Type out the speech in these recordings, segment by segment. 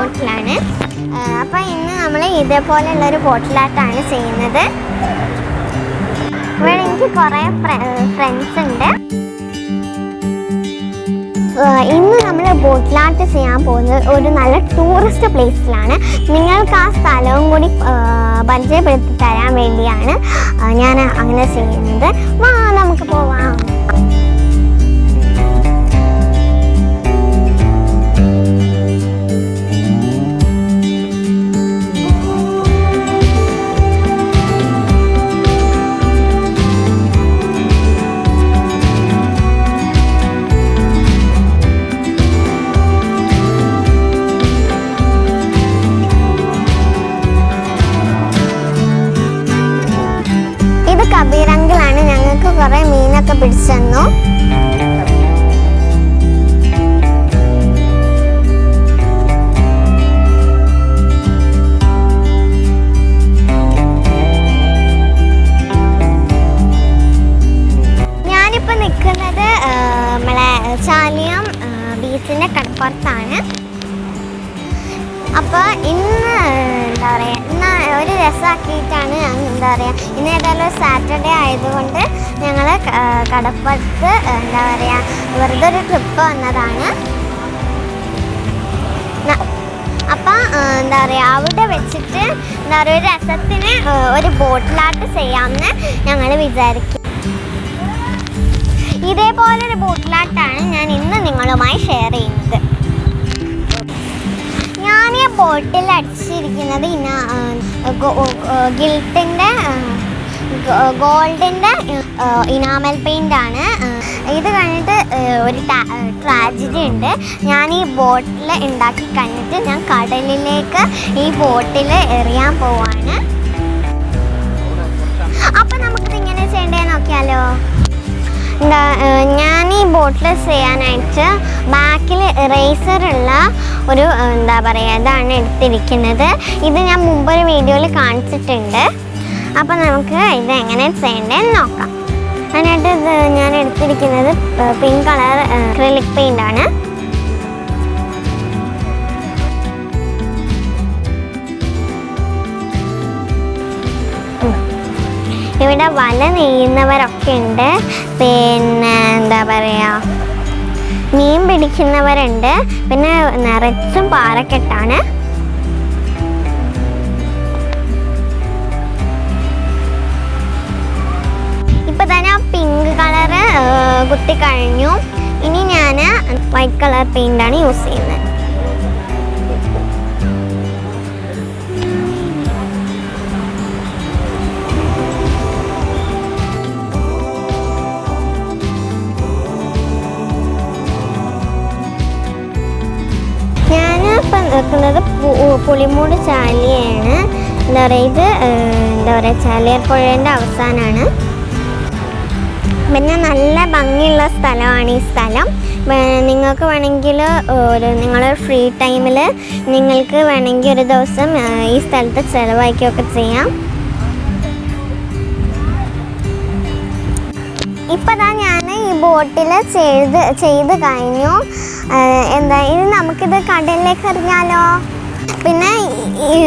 ബോട്ടിലാണ്. അപ്പോൾ ഇന്ന് നമ്മൾ ഇതേപോലെയുള്ളൊരു ബോട്ടിലായിട്ടാണ് ചെയ്യുന്നത്. ഇവിടെ എനിക്ക് കുറേ ഫ്രണ്ട്സ് ഉണ്ട്. ഇന്ന് നമ്മൾ ബോട്ടിലാട്ട് ചെയ്യാൻ പോകുന്നത് ഒരു നല്ല ടൂറിസ്റ്റ് പ്ലേസിലാണ്. നിങ്ങൾക്ക് ആ സ്ഥലവും കൂടി പരിചയപ്പെടുത്തി തരാൻ വേണ്ടിയാണ് ഞാൻ അങ്ങനെ ചെയ്യുന്നത്. വാ നമുക്ക് പോവാം. കബീറങ്കിളാണ് ഞങ്ങൾക്ക് കുറേ മീനൊക്കെ പിടിച്ചു തന്നു. ഞാനിപ്പോൾ നിൽക്കുന്നത് നമ്മളെ ചാലിയം ബീച്ചിൻ്റെ കടപ്പുറത്താണ്. അപ്പോൾ ഇന്ന് എന്താ പറയുക, ഇന്ന് ഒരു രസമാക്കിയിട്ടാണ് എന്താ പറയുക, ഇന്ന് ഏതായാലും സാറ്റർഡേ ആയതുകൊണ്ട് ഞങ്ങൾ കടപ്പുറത്ത് എന്താ പറയുക വെറുതെ ഒരു ട്രിപ്പ് വന്നതാണ്. അപ്പം എന്താ പറയുക അവിടെ വെച്ചിട്ട് എന്താ പറയുക ഒരു രസത്തിന് ഒരു ബോട്ടിലാട്ട് ചെയ്യാമെന്ന് ഞങ്ങൾ വിചാരിക്കും. ഇതേപോലൊരു ബോട്ടിലാട്ടാണ് ഞാൻ ഇന്ന് നിങ്ങളുമായി ഷെയർ ചെയ്യുന്നത്. ഞാൻ ഈ ബോട്ടിൽ അടിച്ചിരിക്കുന്നത് ഗിൽട്ടിൻ്റെ ഗോൾഡിൻ്റെ ഇനാമൽ പെയിൻ്റാണ്. ഇത് കഴിഞ്ഞിട്ട് ഒരു ട്രാജഡി ഉണ്ട്. ഞാൻ ഈ ബോട്ടിൽ ഉണ്ടാക്കി കഴിഞ്ഞിട്ട് ഞാൻ കടലിലേക്ക് ഈ ബോട്ടിൽ എറിയാൻ പോവാണ്. അപ്പം നമുക്കിതിങ്ങനെ ചെയ്യേണ്ടത് നോക്കിയാലോ. ഞാൻ ഈ ബോട്ടിൽ ചെയ്യാനായിട്ട് ബാക്കിൽ ഇറേസറുള്ള ഒരു എന്താ പറയുക ഇതാണ് എടുത്തിരിക്കുന്നത്. ഇത് ഞാൻ മുമ്പൊരു വീഡിയോയിൽ കാണിച്ചിട്ടുണ്ട്. അപ്പോൾ നമുക്ക് ഇത് എങ്ങനെ ചെയ്യേണ്ടതെന്ന് നോക്കാം. അതിനായിട്ട് ഞാൻ എടുത്തിരിക്കുന്നത് പിങ്ക് കളർ അക്രിലിക് പെയിൻ്റാണ്. ഇവിടെ വല നെയ്യുന്നവരൊക്കെ ഉണ്ട്, പിന്നെ എന്താ പറയുക മീൻ പിടിക്കുന്നവരുണ്ട്, പിന്നെ നിറച്ചും പാറക്കെട്ടാണ്. ഇപ്പം തന്നെ പിങ്ക് കളറ് കുത്തിക്കഴിഞ്ഞു. ഇനി ഞാൻ വൈറ്റ് കളർ പെയിൻ്റാണ് യൂസ് ചെയ്യുന്നത്. ഞാനിപ്പം നിൽക്കുന്നത് പുളിമൂട് ചാലിയാണ്. എന്താ പറയുക ഇത് എന്താ പറയുക ചാലിയാർ പുഴേൻ്റെ അവസാനമാണ്. പിന്നെ നല്ല ഭംഗിയുള്ള സ്ഥലമാണ് ഈ സ്ഥലം. നിങ്ങൾക്ക് വേണമെങ്കിൽ നിങ്ങളൊരു ഫ്രീ ടൈമിൽ നിങ്ങൾക്ക് വേണമെങ്കിൽ ഒരു ദിവസം ഈ സ്ഥലത്ത് ചിലവഴിക്കുകയൊക്കെ ചെയ്യാം. ഇപ്പം ഞാൻ ഈ ബോട്ടിൽ ചെയ്ത് കഴിഞ്ഞു. എന്താ ഇനി നമുക്കിത് കടലിലേക്ക് എറിഞ്ഞാലോ. പിന്നെ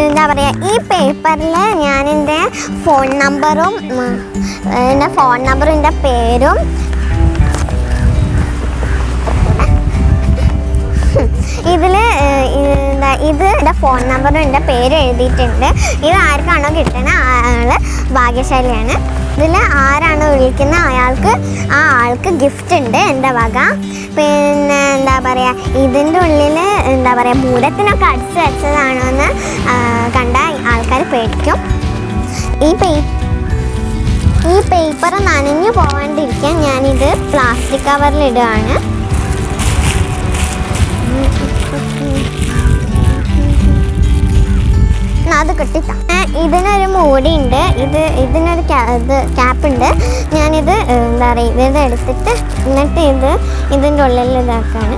എന്താ പറയുക ഈ പേപ്പറിൽ ഞാൻ എൻ്റെ ഫോൺ നമ്പറും എൻ്റെ പേരും ഇതിൽ ഇത് എൻ്റെ ഫോൺ നമ്പറും എൻ്റെ പേരും എഴുതിയിട്ടുണ്ട്. ഇത് ആർക്കാണോ കിട്ടണ ആൾ ഭാഗ്യശാലിയാണ്. ഇതിൽ ആരാണോ വിളിക്കുന്നത് ആ ആൾക്ക് ഗിഫ്റ്റ് ഉണ്ട് എൻ്റെ വക. പിന്നെ എന്താ പറയുക ഇതിൻ്റെ ഉള്ളിൽ എന്താ പറയുക ഭൂതത്തിനൊക്കെ അടിച്ച് വെച്ചതാണോ എന്ന് കണ്ട ആൾക്കാർ പേടിക്കും. ഈ പേപ്പർ നനഞ്ഞു പോകാണ്ടിരിക്കാൻ ഞാനിത് പ്ലാസ്റ്റിക് കവറിലിടുകയാണ്. അത് കെട്ടിത്ത ഇതിനൊരു മൂടിയുണ്ട്, ഇതിനൊരു ക്യാപ്പുണ്ട്. ഞാനിത് എന്താ പറയുക ഇത് എടുത്തിട്ട് എന്നിട്ട് ഇതിൻ്റെ ഉള്ളിൽ ഇതാക്കാണ്.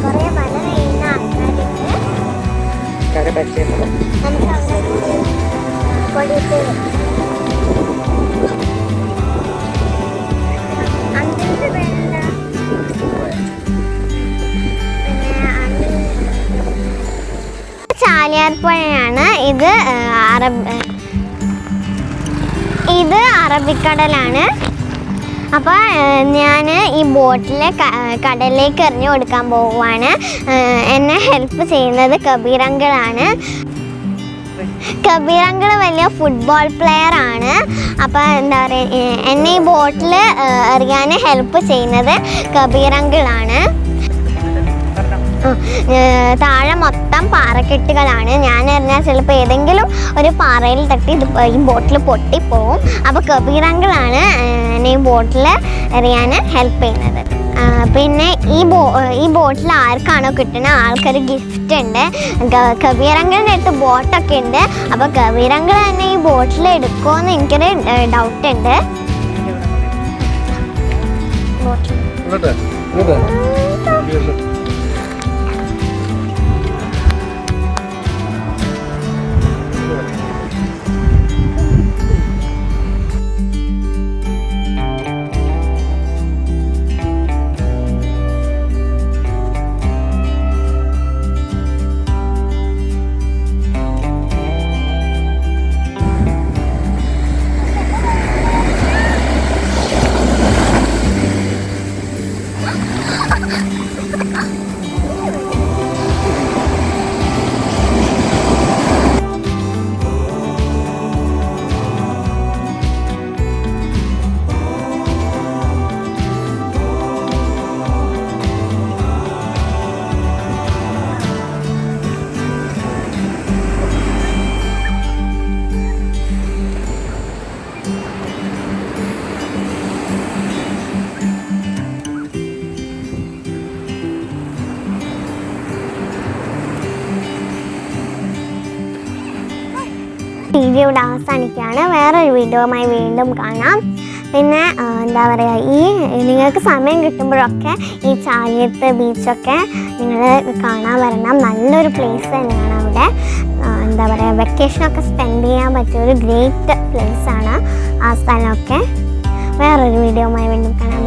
കുറേ വല നെയ്യുന്ന ആൾക്കാരെ പരിചയപ്പെടും. ചാലിയാർപ്പുഴയാണ്. ഇത് അറബിക്കടലാണ്. അപ്പോൾ ഞാൻ ഈ ബോട്ടിലെ കടലിലേക്ക് എറിഞ്ഞു കൊടുക്കാൻ പോവുകയാണ്. എന്നെ ഹെൽപ്പ് ചെയ്യുന്നത് കബീർ അങ്കിളാണ്. കബീർ അങ്കിൾ വലിയ ഫുട്ബോൾ പ്ലെയർ ആണ്. അപ്പോൾ എന്താ പറയുക, എന്നെ ഈ ബോട്ടിൽ എറിയാൻ ഹെൽപ്പ് ചെയ്യുന്നത് കബീർ അങ്കിളാണ്. താഴെ മൊത്തം പാറക്കെട്ടുകളാണ്. ഞാൻ എറിഞ്ഞാൽ ചിലപ്പോൾ ഏതെങ്കിലും ഒരു പാറയിൽ തട്ടി ഈ ബോട്ടിൽ പൊട്ടിപ്പോവും. അപ്പോൾ കബീർ അങ്കിളാണ് എന്നെ ഈ ബോട്ടിൽ എറിയാൻ ഹെൽപ്പ് ചെയ്യുന്നത്. പിന്നെ ഈ ബോട്ടിൽ ആർക്കാണോ കിട്ടുന്നത് ആൾക്കൊരു ഗിഫ്റ്റ് ഉണ്ട്. കബീർ അങ്കിളിൻ്റെ അടുത്ത് ബോട്ടൊക്കെ ഉണ്ട്. അപ്പോൾ കബീർ അങ്കിൾ തന്നെ ഈ ബോട്ടിൽ എടുക്കുമോയെന്ന് എനിക്കൊരു ഡൗട്ട് ഉണ്ട്. വീഡിയോ ഇവിടെ അവസാനിക്കുകയാണ്. വേറൊരു വീഡിയോയുമായി വീണ്ടും കാണാം. പിന്നെ എന്താ പറയുക, നിങ്ങൾക്ക് സമയം കിട്ടുമ്പോഴൊക്കെ ഈ ചാലിയത്ത് ബീച്ചൊക്കെ നിങ്ങൾ കാണാൻ വരണം. നല്ലൊരു പ്ലേസ് തന്നെയാണ് അവിടെ. എന്താ പറയുക, വെക്കേഷനൊക്കെ സ്പെൻഡ് ചെയ്യാൻ പറ്റിയൊരു ഗ്രേറ്റ് പ്ലേസാണ് ആ സ്ഥലമൊക്കെ. വേറൊരു വീഡിയോയുമായി വീണ്ടും കാണാം.